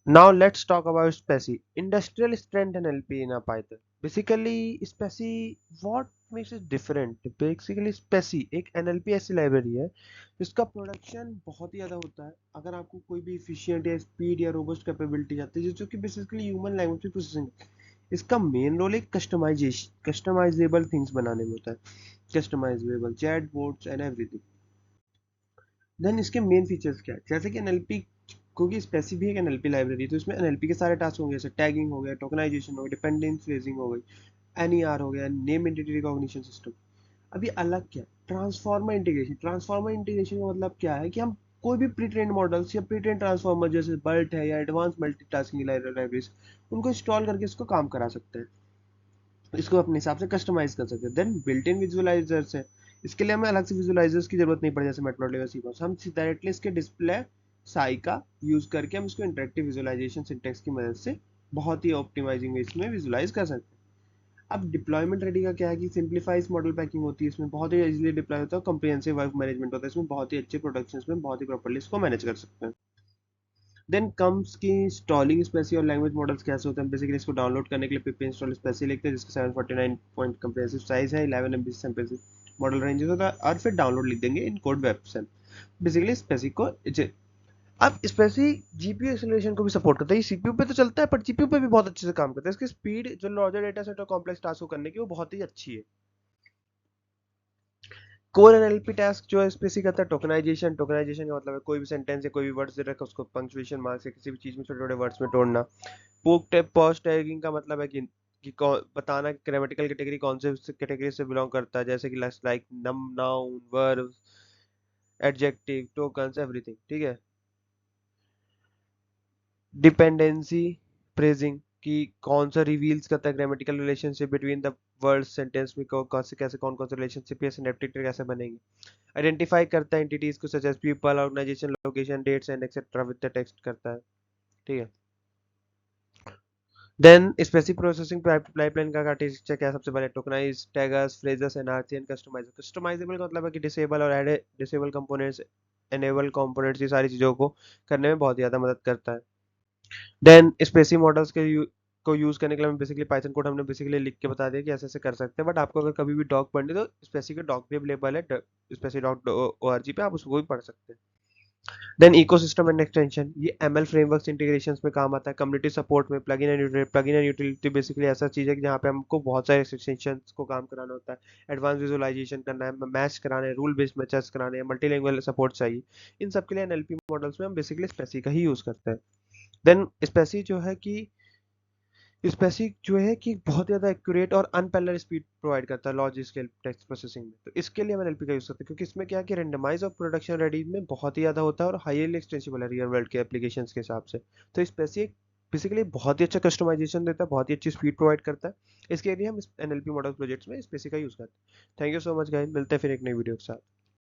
Now let's talk about SPECI, Industrial Strength NLP in a Python. Basically, SPECI, what makes it different? Basically, SPECI एक NLP ऐसी library है जिसका production बहुत ही ज़्यादा होता है। अगर आपको कोई भी एफिशिएंट या स्पीड या रोबस्ट कैपेबिलिटी चाहती है जो कि बेसिकली ह्यूमन लैंग्वेज प्रोसेसिंग, इसका मेन रोल एक कस्टमाइजेबल थिंग्स बनाने में होता है। Customizable chat bots and everything. Then इसके मेन फीचर्स क्या है, जैसे कि एनएलपी, क्योंकि स्पेसिफिक एक एनएलपी लाइब्रेरी, तो इसमें एनएलपी के सारे टास्क होंगे, जैसे टैगिंग हो गया, टोकनाइजेशन हो गया, डिपेंडेंस फ्रेजिंग हो गई, एनईआर हो गया, नेम एंटिटी रिकॉग्निशन सिस्टम। अभी अलग क्या, ट्रांसफॉर्मर इंटीग्रेशन। ट्रांसफॉर्मर इंटीग्रेशन का मतलब क्या है कि हम कोई भी प्री ट्रेन मॉडल्स या प्री ट्रेन ट्रांसफॉर्मर जैसे बल्ट है या एडवांस मल्टीटास्किंग लाइब्रेरीज, उनको इंस्टॉल करके इसको काम करा सकते हैं, इसको अपने हिसाब से कस्टमाइज कर सकते हैं। देन बिल्ट इन विजुअलाइजर्स है, इसके लिए हमें अलग से विजुअलाइजर्स की जरूरत नहीं पड़े, जैसे मैटप्लॉट्लिब या सीबॉस। हम डायरेक्टली इसके डिस्प्ले साई का यूज करके हम इसको इंटरेक्टिव विजुअलाइजेशन सिंटेक्स की मदद से बहुत ही ऑप्टिमाइजिंग वे इसमें विजुअलाइज कर सकते हैं। अब डिप्लॉयमेंट रेडी का क्या है कि सिंप्लीफाइज मॉडल पैकिंग होती है, इसमें बहुत ही इजीली डिप्लॉय होता है, कम्प्रिहेंसिव वर्क मैनेजमेंट होता है, इसमें बहुत ही अच्छे प्रोडक्शन में बहुत ही प्रॉपर्ली इसको मैनेज कर सकते हैं। देन कम्स की इंस्टॉलिंग स्पेसी और लैंग्वेज मॉडल्स कैसे होते हैं। बेसिकली इसको डाउनलोड करने के लिए पिप इंस्टॉल स्पेसी लिखते हैं, जिसका 749 पॉइंट कंप्रेसिव साइज है, 11 MB सैंपल मॉडल रेंज होता है, और फिर डाउनलोड लिख देंगे इन कोड वेब से। बेसिकली स्पेसी को अब स्पेसी जीपीयू एक्सेलरेशन को भी सपोर्ट करता है। ये सीपीयू पे तो चलता है पर जीपीयू पे भी बहुत अच्छे से काम करता है। इसकी स्पीड जो लार्जर डेटा सेट और कॉम्प्लेक्स टास्क को करने की वो बहुत ही अच्छी है। कोर एनएलपी टास्क जो है स्पेसिफिक करता है टोकनाइजेशन। टोकनाइजेशन का मतलब है कोई भी सेंटेंस या कोई भी वर्ड्स दे रखा है उसको पंक्चुएशन मार्क से किसी भी चीज में छोटे छोटे वर्ड्स में तोड़ना। पोक टैग पॉज टैगिंग का मतलब है कि बताना ग्रामेटिकल कैटेगरी कौन से कैटेगरी से बिलोंग करता है, जैसे कि लाइक नम noun verb adjective tokens everything, ठीक है। डिपेंडेंसी प्रेजिंग कि कौन सा रिवील्स करता है grammatical relationship between the words, sentence में कैसे कैसे कौन कौन से रिलेशनशिप या सिनेप्टिक कैसे बनेंगे। आइडेंटिफाई करता है एंटिटीज को such as people organization location dates and etcetera with the text करता है, ठीक है। देन स्पेसिफिक प्रोसेसिंग पाइपलाइन का आर्किटेक्चर क्या है, सबसे पहले tokenize taggers phrases NRC and customizer. Customizable का मतलब है कि डिसेबल और add disable components enable components, ये सारी चीजों को करने में बहुत ज्यादा मदद करता है। देन स्पेसिफिक मॉडल्स के को यूज करने के लिए बेसिकली पाइथन कोड हमने बेसिकली लिख के बता दिया कि ऐसे ऐसे कर सकते हैं, बट आपको अगर कभी भी डॉक पढ़नी तो स्पेसिफिक डॉक भी अवेलेबल है speci.org पे, आप उसको भी पढ़ सकते हैं। देन इकोसिस्टम एंड एक्सटेंशन, ये एमएल फ्रेमवर्क्स इंटीग्रेशंस में काम आता है। कम्युनिटी सपोर्ट में प्लगइन एंड यूटिलिटी बेसिकली ऐसा चीज है कि जहाँ पे हमको बहुत सारे एक्सटेंशंस को काम कराना होता है, एडवांस विजुअलाइजेशन करना है, मैच कराने हैं, रूल बेस्ड मैचेस कराने हैं, मल्टीलिंगुअल सपोर्ट चाहिए। इन सब के लिए एनएलपी मॉडल्स में हम बेसिकली स्पेसी का ही यूज करते हैं। देन स्पेसी जो है कि स्पेसिक जो है कि बहुत ज़्यादा एक्यूरेट और अनपैरेलल स्पीड प्रोवाइड करता है लॉजिक स्केल टेक्स्ट प्रोसेसिंग में। तो इसके लिए हम एनएलपी का यूज़ करते हैं, क्योंकि इसमें क्या है कि रेंडमाइज और प्रोडक्शन रेडी में बहुत ही ज़्यादा होता है और हाईली एक्सटेंसिबल है रियल वर्ल्ड के एप्लीकेशंस के हिसाब से। तो स्पेसिक बेसिकली बहुत ही अच्छा कस्टमाइजेशन देता है, बहुत ही अच्छी स्पीड प्रोवाइड करता है। इसके लिए हम एनएलपी मॉडल प्रोजेक्ट्स में स्पेसिक का यूज़ करते हैं। Thank you so much guys, मिलते हैं फिर एक नई वीडियो के साथ।